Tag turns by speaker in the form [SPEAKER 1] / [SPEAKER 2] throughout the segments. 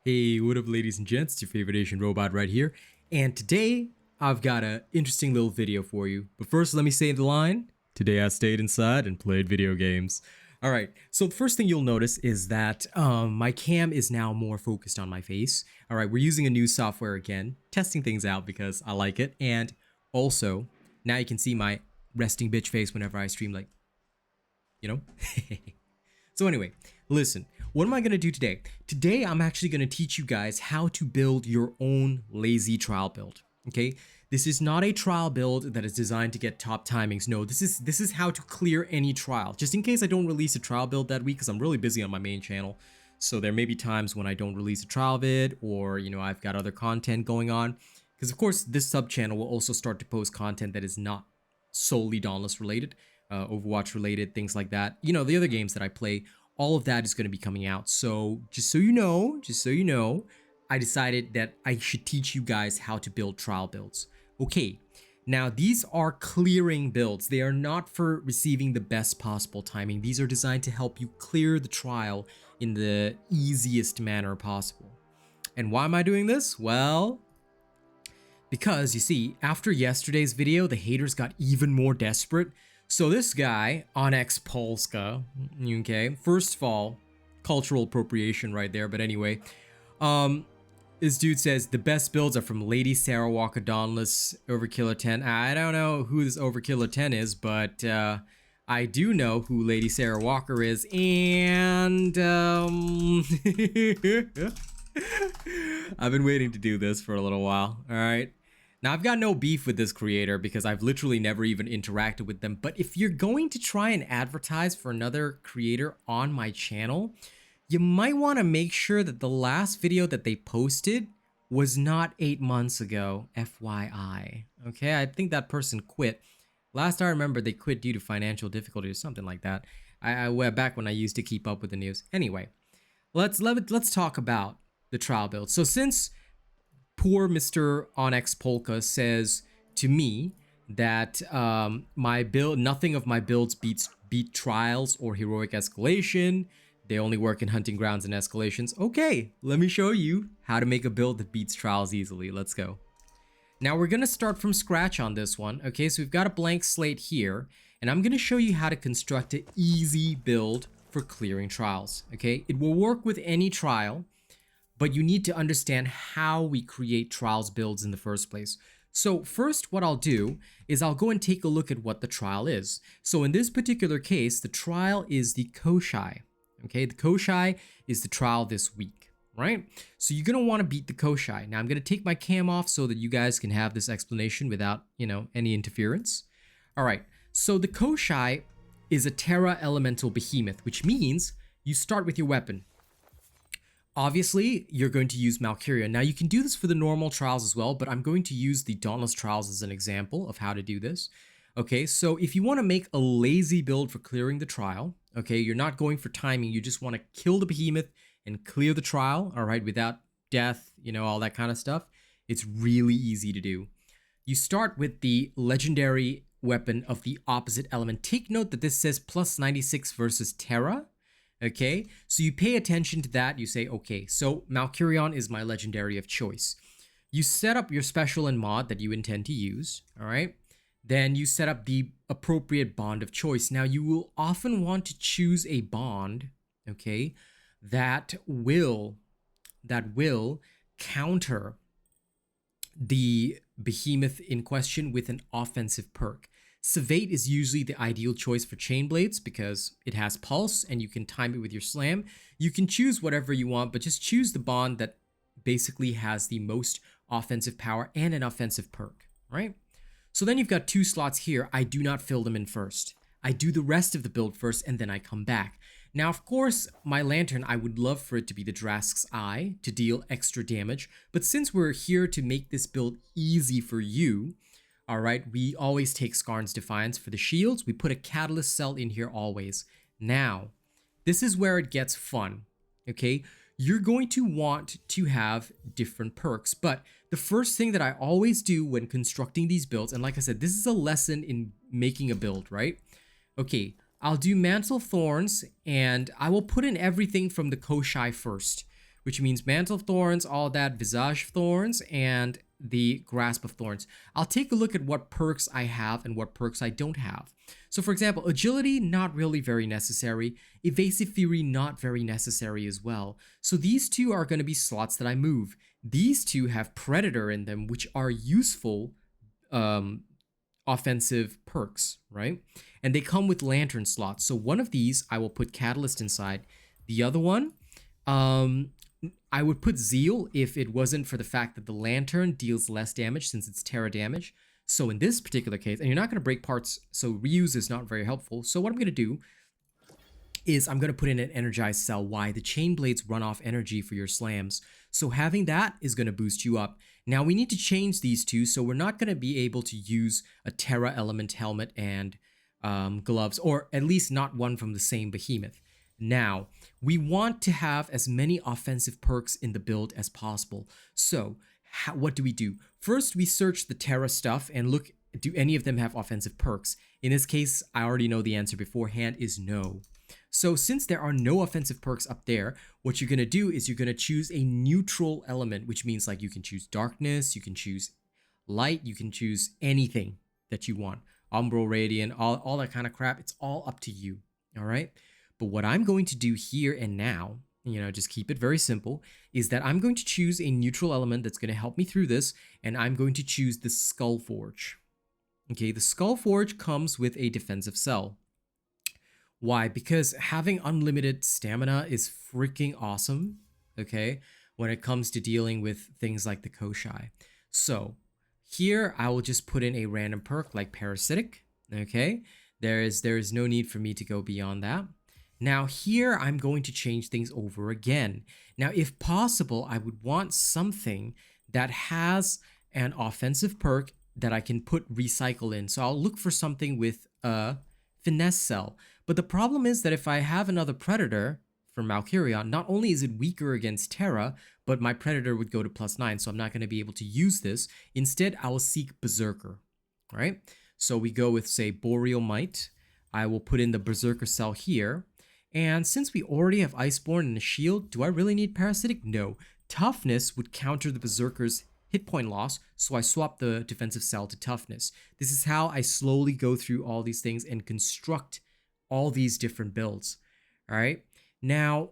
[SPEAKER 1] Hey, what up ladies and gents, it's your favorite Asian robot right here, and today I've got an interesting little video for you. But first let me say the line, today I stayed inside and played video games. Alright, so the first thing you'll notice is that my cam is now more focused on my face. Alright, we're using a new software again, testing things out because I like it, and also, now you can see my resting bitch face whenever I stream, like, you know? So anyway, listen, what am I going to do today? Today, I'm actually going to teach you guys how to build your own lazy trial build, okay? This is not a trial build that is designed to get top timings. No, this is how to clear any trial. Just in case I don't release a trial build that week, because I'm really busy on my main channel. So there may be times when I don't release a trial vid, or, you know, I've got other content going on. Because of course, this sub channel will also start to post content that is not solely Dauntless related. Overwatch related, things like that. You know, the other games that I play, all of that is going to be coming out. So just so you know, I decided that I should teach you guys how to build trial builds. Okay, now these are clearing builds. They are not for receiving the best possible timing. These are designed to help you clear the trial in the easiest manner possible. And why am I doing this? Well, because you see, after yesterday's video, the haters got even more desperate. So this guy, Onyx Polska, okay, first of all, cultural appropriation right there, but anyway, this dude says the best builds are from Lady Sarah Walker Dauntless Overkiller 10. I don't know who this Overkiller 10 is, but I do know who Lady Sarah Walker is, and I've been waiting to do this for a little while, alright? Now, I've got no beef with this creator because I've literally never even interacted with them, but if you're going to try and advertise for another creator on my channel, you might want to make sure that the last video that they posted was not 8 months ago, FYI. Okay, I think that person quit. Last I remember, they quit due to financial difficulty or something like that. I back when I used to keep up with the news. Anyway, let's talk about the trial build. So since poor Mr. Onyx Polka says to me that my build, nothing of my builds beat trials or heroic escalation. They only work in hunting grounds and escalations. Okay, let me show you how to make a build that beats trials easily. Let's go. Now we're gonna start from scratch on this one. Okay, so we've got a blank slate here, and I'm gonna show you how to construct an easy build for clearing trials. Okay, it will work with any trial, but you need to understand how we create trials builds in the first place. So first, what I'll do is I'll go and take a look at what the trial is. So in this particular case, the trial is the Koshai. Okay, the Koshai is the trial this week, right? So you're gonna wanna beat the Koshai. Now I'm gonna take my cam off so that you guys can have this explanation without, you know, any interference. All right, so the Koshai is a Terra Elemental Behemoth, which means you start with your weapon. Obviously, you're going to use Malcuria. Now, you can do this for the normal trials as well, but I'm going to use the Dauntless trials as an example of how to do this. Okay, so if you want to make a lazy build for clearing the trial, okay, you're not going for timing, you just want to kill the behemoth and clear the trial, all right, without death, you know, all that kind of stuff. It's really easy to do. You start with the legendary weapon of the opposite element. Take note that this says plus 96 versus Terra. Okay, so you pay attention to that. You say, okay, so Malcurion is my legendary of choice. You set up your special and mod that you intend to use, all right? Then you set up the appropriate bond of choice. Now, you will often want to choose a bond, okay, that will counter the behemoth in question with an offensive perk. Savate is usually the ideal choice for chain blades because it has pulse and you can time it with your slam. You can choose whatever you want, but just choose the bond that basically has the most offensive power and an offensive perk, right? So then you've got 2 slots here. I do not fill them in first. I do the rest of the build first and then I come back. Now, of course, my lantern, I would love for it to be the Drask's Eye to deal extra damage, but since we're here to make this build easy for you, all right, we always take Skarn's Defiance for the shields. We put a Catalyst Cell in here always. Now, this is where it gets fun, okay? You're going to want to have different perks, but the first thing that I always do when constructing these builds, and like I said, this is a lesson in making a build, right? Okay, I'll do Mantle Thorns, and I will put in everything from the Koshai first. which means Mantle of Thorns, all that, Visage of Thorns, and the Grasp of Thorns. I'll take a look at what perks I have and what perks I don't have. So for example, Agility, not really very necessary. Evasive Fury, not very necessary as well. So these two are going to be slots that I move. These two have Predator in them, which are useful offensive perks, right? And they come with Lantern slots. So one of these, I will put Catalyst inside. The other one, I would put Zeal if it wasn't for the fact that the Lantern deals less damage since it's Terra damage. So in this particular case, and you're not going to break parts, so reuse is not very helpful. So what I'm going to do is I'm going to put in an Energized Cell. Why? The Chain Blades run off energy for your slams. So having that is going to boost you up. Now we need to change these two, so we're not going to be able to use a Terra Element helmet and gloves, or at least not one from the same behemoth. Now, we want to have as many offensive perks in the build as possible. So, what do we do? First, we search the Terra stuff and look, do any of them have offensive perks? In this case, I already know the answer beforehand is no. So since there are no offensive perks up there, what you're going to do is you're going to choose a neutral element, which means like you can choose darkness, you can choose light, you can choose anything that you want. Umbral Radiant, all that kind of crap, it's all up to you, all right? But what I'm going to do here and now, just keep it very simple, is that I'm going to choose a neutral element that's going to help me through this, and I'm going to choose the Skullforge. Okay, the Skullforge comes with a defensive cell. Why? Because having unlimited stamina is freaking awesome, okay, when it comes to dealing with things like the Koshai. So here I will just put in a random perk like Parasitic, okay? There is no need for me to go beyond that. Now here I'm going to change things over again. Now if possible, I would want something that has an offensive perk that I can put Recycle in. So I'll look for something with a Finesse Cell. But the problem is that if I have another Predator from Malkyrion, not only is it weaker against Terra, but my Predator would go to +9, so I'm not going to be able to use this. Instead, I will seek Berserker, right? So we go with, say, Boreal Might. I will put in the Berserker Cell here. And since we already have Iceborne and a shield, do I really need Parasitic? No. Toughness would counter the Berserker's hit point loss, so I swap the defensive cell to Toughness. This is how I slowly go through all these things and construct all these different builds. All right. Now,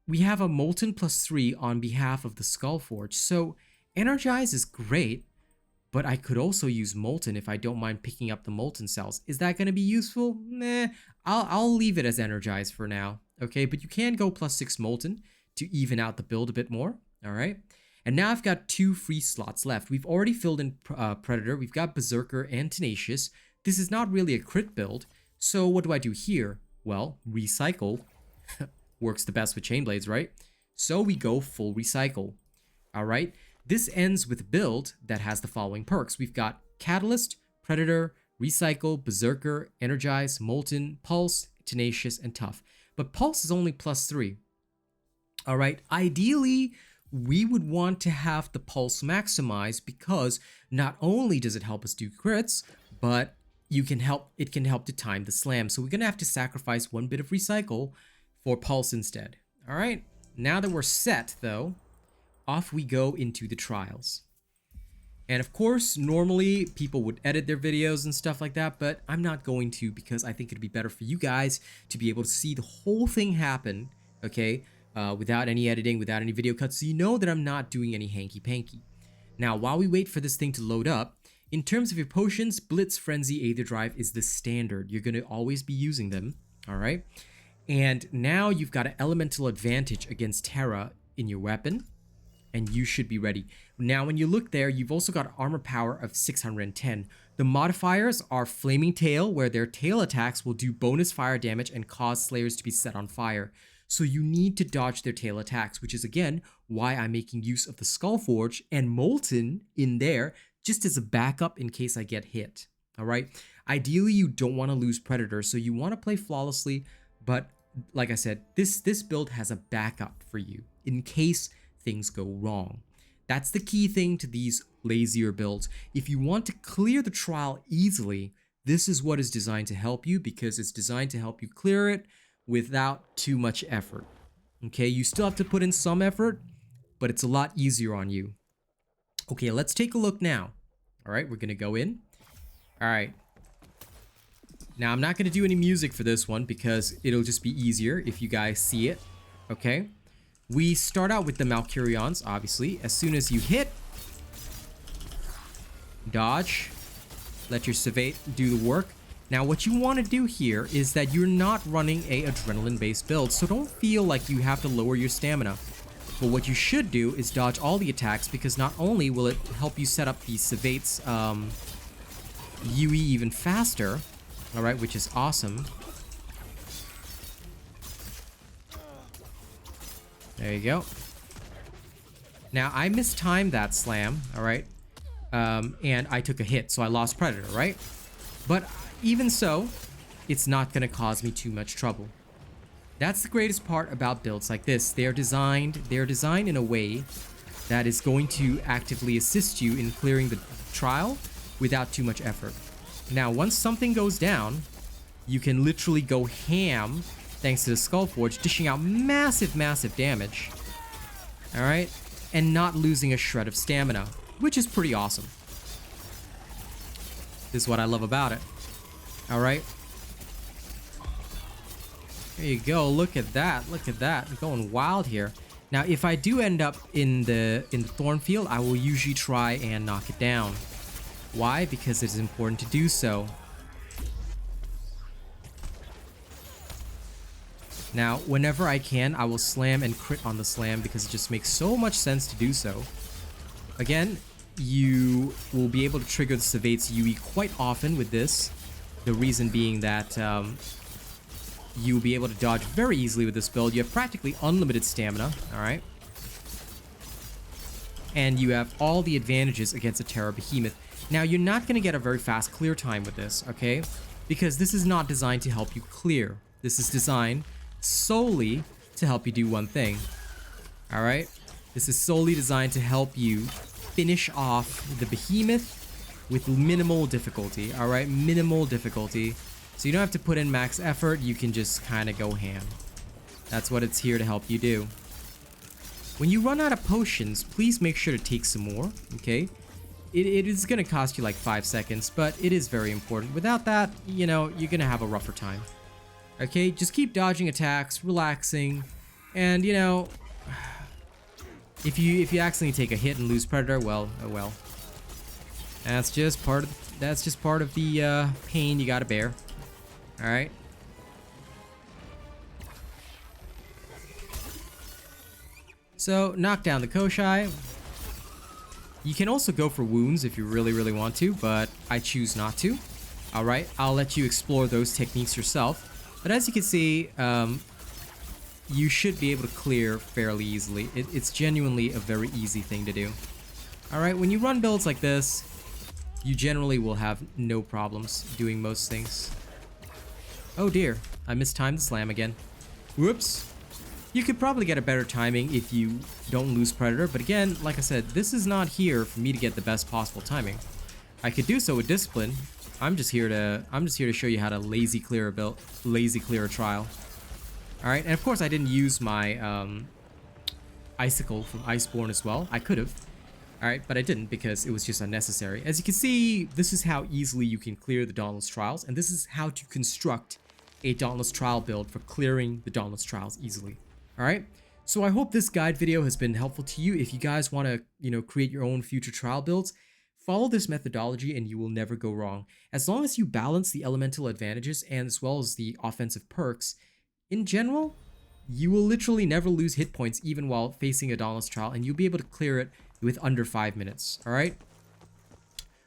[SPEAKER 1] we have a Molten +3 on behalf of the Skullforge. So Energize is great, but I could also use Molten if I don't mind picking up the Molten cells. Is that going to be useful? Nah, I'll leave it as Energize for now. Okay, but you can go +6 Molten to even out the build a bit more. All right. And now I've got 2 free slots left. We've already filled in Predator. We've got Berserker and Tenacious. This is not really a crit build. So what do I do here? Well, Recycle works the best with Chain Blades, right? So we go full Recycle. All right. This ends with a build that has the following perks. We've got Catalyst, Predator, Recycle, Berserker, Energize, Molten, Pulse, Tenacious, and Tough. But Pulse is only +3. All right. Ideally, we would want to have the Pulse maximized because not only does it help us do crits, but it can help to time the slam. So we're going to have to sacrifice one bit of Recycle for Pulse instead. All right. Now that we're set, though, off we go into the trials. And of course, normally people would edit their videos and stuff like that, but I'm not going to because I think it'd be better for you guys to be able to see the whole thing happen, okay, without any editing, without any video cuts, so you know that I'm not doing any hanky-panky. Now, while we wait for this thing to load up, in terms of your potions, Blitz, Frenzy, Aether Drive is the standard. You're going to always be using them, all right? And now you've got an elemental advantage against Terra in your weapon, and you should be ready. Now, when you look there, you've also got armor power of 610. The modifiers are Flaming Tail, where their tail attacks will do bonus fire damage and cause Slayers to be set on fire. So you need to dodge their tail attacks, which is, again, why I'm making use of the Skullforge and Molten in there, just as a backup in case I get hit, all right? Ideally, you don't want to lose Predator, so you want to play flawlessly, but like I said, this build has a backup for you in case things go wrong. That's the key thing to these lazier builds. If you want to clear the trial easily, this is what is designed to help you because it's designed to help you clear it without too much effort, Okay, you still have to put in some effort, but it's a lot easier on you. Okay, let's take a look now. All right, we're gonna go in. All right. Now, I'm not gonna do any music for this one because it'll just be easier if you guys see it. Okay. We start out with the Malcurions, obviously. As soon as you hit, dodge, let your Savate do the work. Now, what you want to do here is that you're not running a adrenaline-based build, so don't feel like you have to lower your stamina. But what you should do is dodge all the attacks, because not only will it help you set up the Savate's UE even faster, alright, which is awesome. There you go. Now, I mistimed that slam, alright? And I took a hit, so I lost Predator, right? But even so, it's not going to cause me too much trouble. That's the greatest part about builds like this. They're designed in a way that is going to actively assist you in clearing the trial without too much effort. Now, once something goes down, you can literally go ham thanks to the Skullforge, dishing out massive, massive damage. Alright? And not losing a shred of stamina, which is pretty awesome. This is what I love about it. Alright? There you go. Look at that. Look at that. I'm going wild here. Now, if I do end up in the Thornfield, I will usually try and knock it down. Why? Because it's important to do so. Now, whenever I can, I will slam and crit on the slam because it just makes so much sense to do so. Again, you will be able to trigger the Savate's UE quite often with this. The reason being that you'll be able to dodge very easily with this build. You have practically unlimited stamina, alright? And you have all the advantages against a Terra Behemoth. Now, you're not going to get a very fast clear time with this, okay? Because this is not designed to help you clear. This is designed solely to help you do one thing, alright? This is solely designed to help you finish off the Behemoth with minimal difficulty, alright? Minimal difficulty. So you don't have to put in max effort, you can just kind of go ham. That's what it's here to help you do. When you run out of potions, please make sure to take some more, okay? It is going to cost you like 5 seconds, but it is very important. Without that, you know, you're going to have a rougher time. Okay, just keep dodging attacks, relaxing, and, you know, if you accidentally take a hit and lose Predator, well, oh well. That's just part of the pain you gotta bear. Alright. So, knock down the Koshai. You can also go for wounds if you really, really want to, but I choose not to. Alright, I'll let you explore those techniques yourself. But as you can see, you should be able to clear fairly easily. It's genuinely a very easy thing to do. Alright, when you run builds like this, you generally will have no problems doing most things. Oh dear, I mistimed the slam again. Whoops. You could probably get a better timing if you don't lose Predator, but again, like I said, this is not here for me to get the best possible timing. I could do so with Discipline. I'm just here to show you how to lazy clear a trial. All right, and of course I didn't use my Icicle from Iceborne as well. I could have. All right, but I didn't because it was just unnecessary. As you can see, this is how easily you can clear the Dauntless Trials, and this is how to construct a Dauntless Trial build for clearing the Dauntless Trials easily. All right, so I hope this guide video has been helpful to you. If you guys want to, you know, create your own future trial builds, follow this methodology and you will never go wrong. As long as you balance the elemental advantages and as well as the offensive perks, in general, you will literally never lose hit points even while facing a Dauntless Trial, and you'll be able to clear it with under 5 minutes, all right?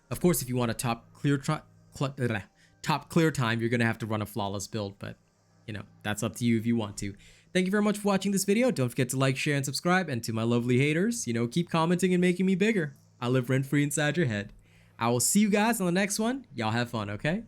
[SPEAKER 1] Of course, if you want a top clear time, you're going to have to run a flawless build, but, you know, that's up to you if you want to. Thank you very much for watching this video. Don't forget to like, share, and subscribe. And to my lovely haters, you know, keep commenting and making me bigger. I live rent-free inside your head. I will see you guys on the next one. Y'all have fun, okay?